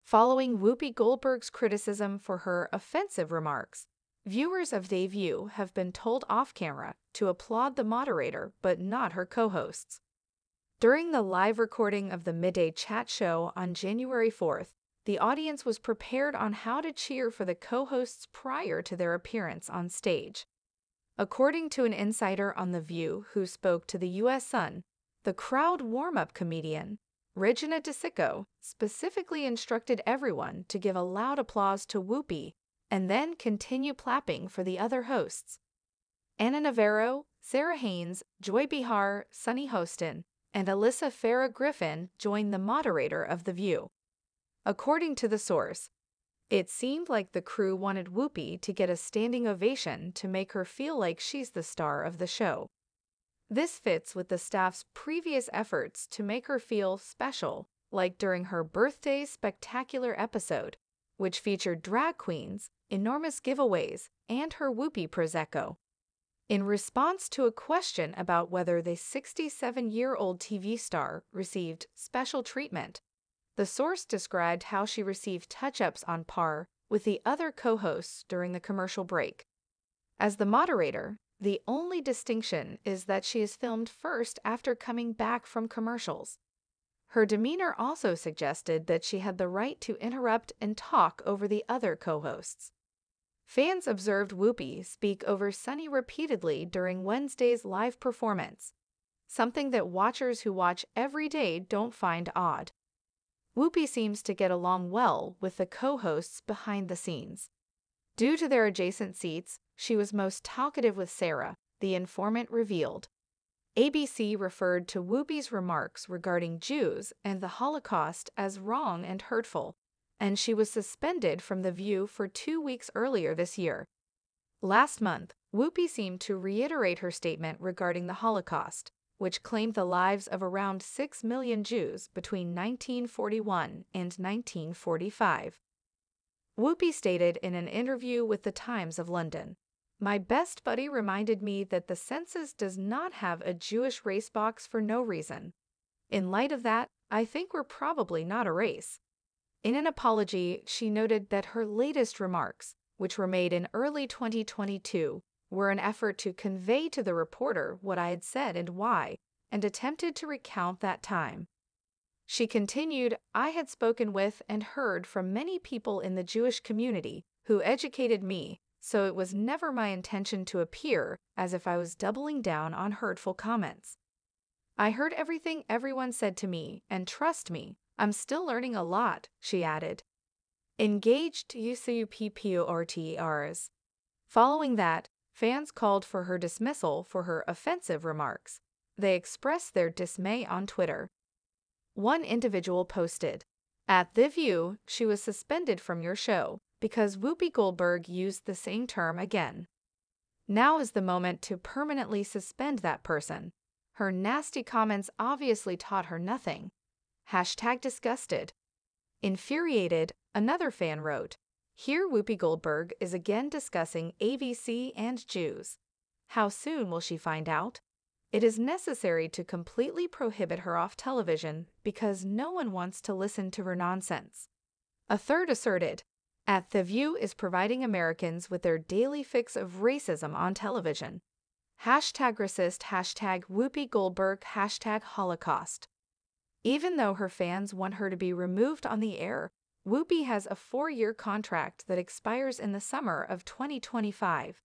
Following Whoopi Goldberg's criticism for her offensive remarks, viewers of The View have been told off-camera to applaud the moderator but not her co-hosts. During the live recording of the midday chat show on January 4th, the audience was prepared on how to cheer for the co-hosts prior to their appearance on stage. According to an insider on The View who spoke to the U.S. Sun, the crowd warm-up comedian, Regina DeSico, specifically instructed everyone to give a loud applause to Whoopi and then continue clapping for the other hosts. Anna Navarro, Sarah Haynes, Joy Behar, Sunny Hostin, and Alyssa Farah Griffin joined the moderator of The View. According to the source, it seemed like the crew wanted Whoopi to get a standing ovation to make her feel like she's the star of the show. This fits with the staff's previous efforts to make her feel special, like during her birthday spectacular episode, which featured drag queens, enormous giveaways, and her Whoopi Prosecco. In response to a question about whether the 67-year-old TV star received special treatment, the source described how she received touch-ups on par with the other co-hosts during the commercial break. As the moderator, the only distinction is that she is filmed first after coming back from commercials. Her demeanor also suggested that she had the right to interrupt and talk over the other co-hosts. Fans observed Whoopi speak over Sunny repeatedly during Wednesday's live performance, something that watchers who watch every day don't find odd. Whoopi seems to get along well with the co-hosts behind the scenes. Due to their adjacent seats, she was most talkative with Sarah, the informant revealed. ABC referred to Whoopi's remarks regarding Jews and the Holocaust as wrong and hurtful, and she was suspended from The View for 2 weeks earlier this year. Last month, Whoopi seemed to reiterate her statement regarding the Holocaust, which claimed the lives of around 6 million Jews between 1941 and 1945. Whoopi stated in an interview with the Times of London, "My best buddy reminded me that the census does not have a Jewish race box for no reason. In light of that, I think we're probably not a race." In an apology, she noted that her latest remarks, which were made in early 2022, were an effort to convey to the reporter what I had said and why, and attempted to recount that time. She continued, "I had spoken with and heard from many people in the Jewish community who educated me, so it was never my intention to appear as if I was doubling down on hurtful comments. I heard everything everyone said to me, and trust me, I'm still learning a lot," she added. Engaged UCUPPORTERs. Following that, fans called for her dismissal for her offensive remarks. They expressed their dismay on Twitter. One individual posted, "At The View, she was suspended from your show because Whoopi Goldberg used the same term again. Now is the moment to permanently suspend that person. Her nasty comments obviously taught her nothing. #disgusted. Infuriated, another fan wrote, "Here Whoopi Goldberg is again discussing ABC and Jews. How soon will she find out? It is necessary to completely prohibit her off television because no one wants to listen to her nonsense." A third asserted, "At The View is providing Americans with their daily fix of racism on television. #racist, #Whoopi Goldberg, #Holocaust." Even though her fans want her to be removed on the air, Whoopi has a 4-year contract that expires in the summer of 2025.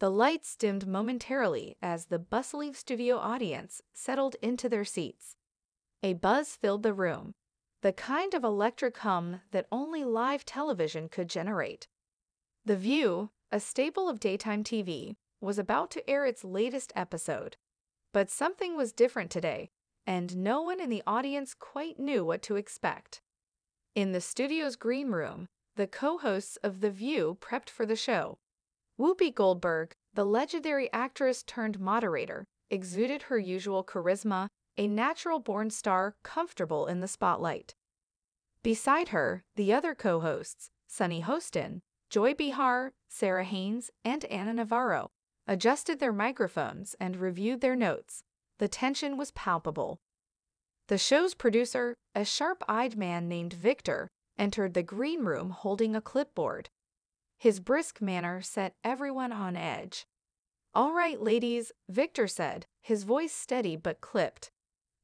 The lights dimmed momentarily as the bustling studio audience settled into their seats. A buzz filled the room, the kind of electric hum that only live television could generate. The View, a staple of daytime TV, was about to air its latest episode. But something was different today, and no one in the audience quite knew what to expect. In the studio's green room, the co-hosts of The View prepped for the show. Whoopi Goldberg, the legendary actress turned moderator, exuded her usual charisma, a natural-born star comfortable in the spotlight. Beside her, the other co-hosts, Sunny Hostin, Joy Behar, Sarah Haynes, and Anna Navarro, adjusted their microphones and reviewed their notes. The tension was palpable. The show's producer, a sharp-eyed man named Victor, entered the green room holding a clipboard. His brisk manner set everyone on edge. "All right, ladies," Victor said, his voice steady but clipped.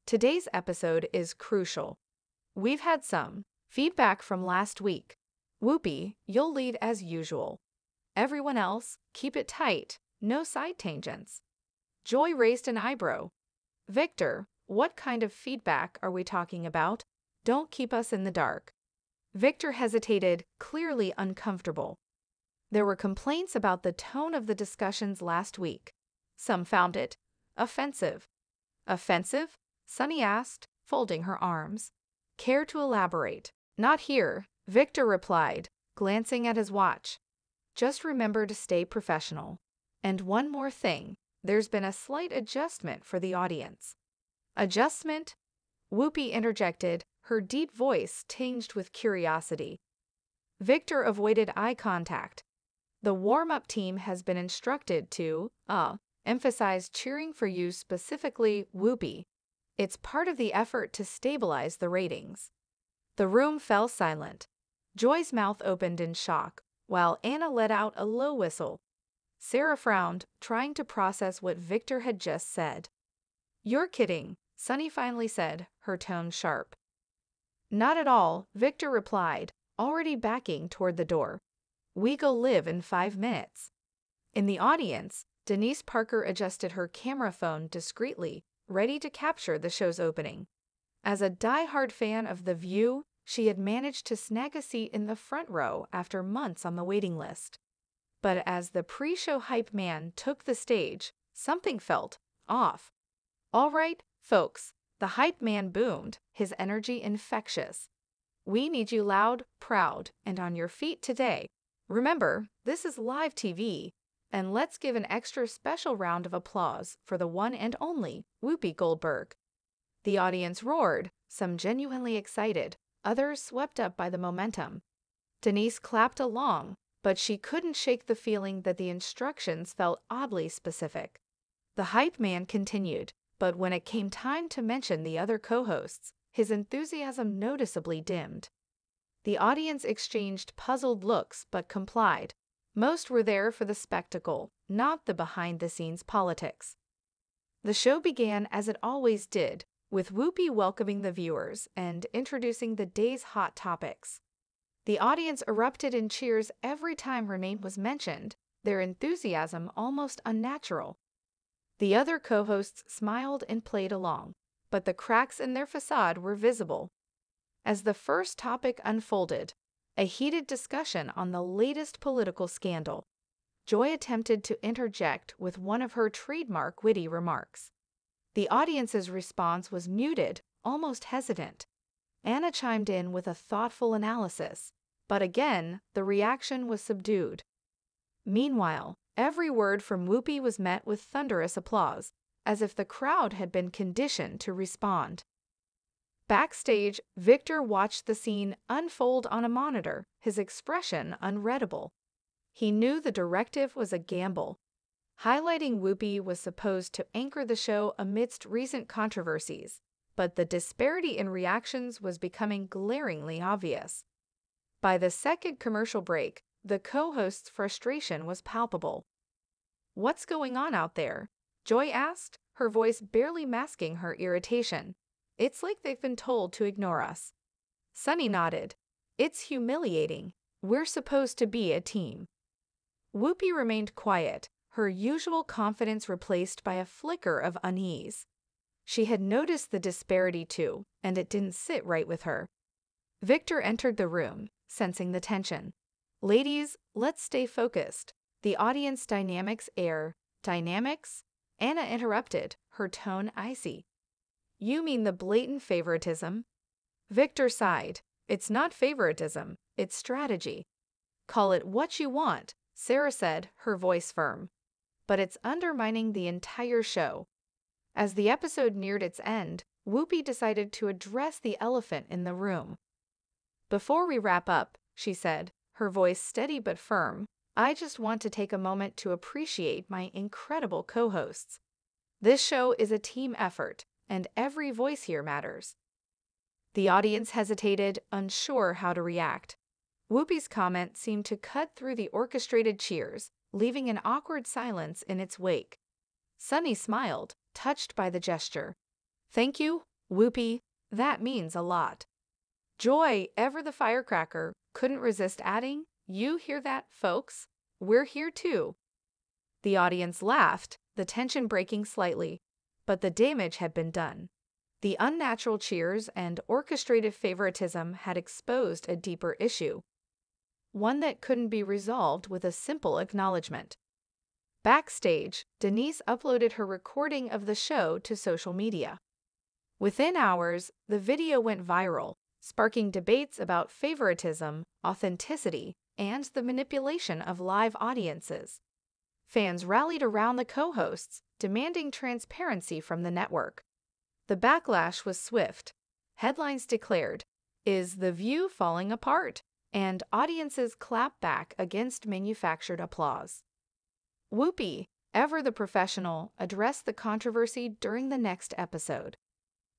"Today's episode is crucial. We've had some feedback from last week. Whoopi, you'll lead as usual. Everyone else, keep it tight, no side tangents." Joy raised an eyebrow. "Victor, what kind of feedback are we talking about? Don't keep us in the dark." Victor hesitated, clearly uncomfortable. There were complaints about the tone of the discussions last week. Some found it offensive. "Offensive?" Sunny asked, folding her arms. "Care to elaborate?" "Not here," Victor replied, glancing at his watch. "Just remember to stay professional. And one more thing, there's been a slight adjustment for the audience." "Adjustment?" Whoopi interjected, her deep voice tinged with curiosity. Victor avoided eye contact. "The warm-up team has been instructed to, emphasize cheering for you specifically, Whoopi. It's part of the effort to stabilize the ratings." The room fell silent. Joy's mouth opened in shock, while Anna let out a low whistle. Sarah frowned, trying to process what Victor had just said. "You're kidding," Sunny finally said, her tone sharp. "Not at all," Victor replied, already backing toward the door. "We go live in 5 minutes." In the audience, Denise Parker adjusted her camera phone discreetly, ready to capture the show's opening. As a die-hard fan of The View, she had managed to snag a seat in the front row after months on the waiting list. But as the pre-show hype man took the stage, something felt off. "All right, folks," the hype man boomed, his energy infectious. "We need you loud, proud, and on your feet today. Remember, this is live TV, and let's give an extra special round of applause for the one and only Whoopi Goldberg." The audience roared, some genuinely excited, others swept up by the momentum. Denise clapped along, but she couldn't shake the feeling that the instructions felt oddly specific. The hype man continued, but when it came time to mention the other co-hosts, his enthusiasm noticeably dimmed. The audience exchanged puzzled looks but complied. Most were there for the spectacle, not the behind-the-scenes politics. The show began as it always did, with Whoopi welcoming the viewers and introducing the day's hot topics. The audience erupted in cheers every time her name was mentioned, their enthusiasm almost unnatural. The other co-hosts smiled and played along, but the cracks in their facade were visible. As the first topic unfolded, a heated discussion on the latest political scandal, Joy attempted to interject with one of her trademark witty remarks. The audience's response was muted, almost hesitant. Anna chimed in with a thoughtful analysis, but again, the reaction was subdued. Meanwhile, every word from Whoopi was met with thunderous applause, as if the crowd had been conditioned to respond. Backstage, Victor watched the scene unfold on a monitor, his expression unreadable. He knew the directive was a gamble. Highlighting Whoopi was supposed to anchor the show amidst recent controversies, but the disparity in reactions was becoming glaringly obvious. By the second commercial break, the co-host's frustration was palpable. "What's going on out there?" Joy asked, her voice barely masking her irritation. "It's like they've been told to ignore us." Sunny nodded. "It's humiliating. We're supposed to be a team." Whoopi remained quiet, her usual confidence replaced by a flicker of unease. She had noticed the disparity too, and it didn't sit right with her. Victor entered the room, sensing the tension. "Ladies, let's stay focused. The audience dynamics air." "Dynamics?" Anna interrupted, her tone icy. "You mean the blatant favoritism?" Victor sighed. "It's not favoritism, it's strategy." "Call it what you want," Sarah said, her voice firm. "But it's undermining the entire show." As the episode neared its end, Whoopi decided to address the elephant in the room. "Before we wrap up," she said, her voice steady but firm, "I just want to take a moment to appreciate my incredible co-hosts. This show is a team effort, and every voice here matters." The audience hesitated, unsure how to react. Whoopi's comment seemed to cut through the orchestrated cheers, leaving an awkward silence in its wake. Sunny smiled, touched by the gesture. "Thank you, Whoopi. That means a lot." Joy, ever the firecracker, couldn't resist adding, "You hear that, folks? We're here too." The audience laughed, the tension breaking slightly, but the damage had been done. The unnatural cheers and orchestrated favoritism had exposed a deeper issue, one that couldn't be resolved with a simple acknowledgement. Backstage, Denise uploaded her recording of the show to social media. Within hours, the video went viral, sparking debates about favoritism, authenticity, and the manipulation of live audiences. Fans rallied around the co-hosts, demanding transparency from the network. The backlash was swift. Headlines declared, "Is The View falling apart?" and audiences clapped back against manufactured applause. Whoopi, ever the professional, addressed the controversy during the next episode.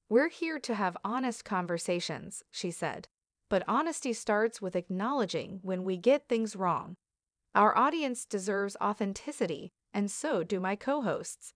"We're here to have honest conversations," she said. "But honesty starts with acknowledging when we get things wrong. Our audience deserves authenticity, and so do my co-hosts."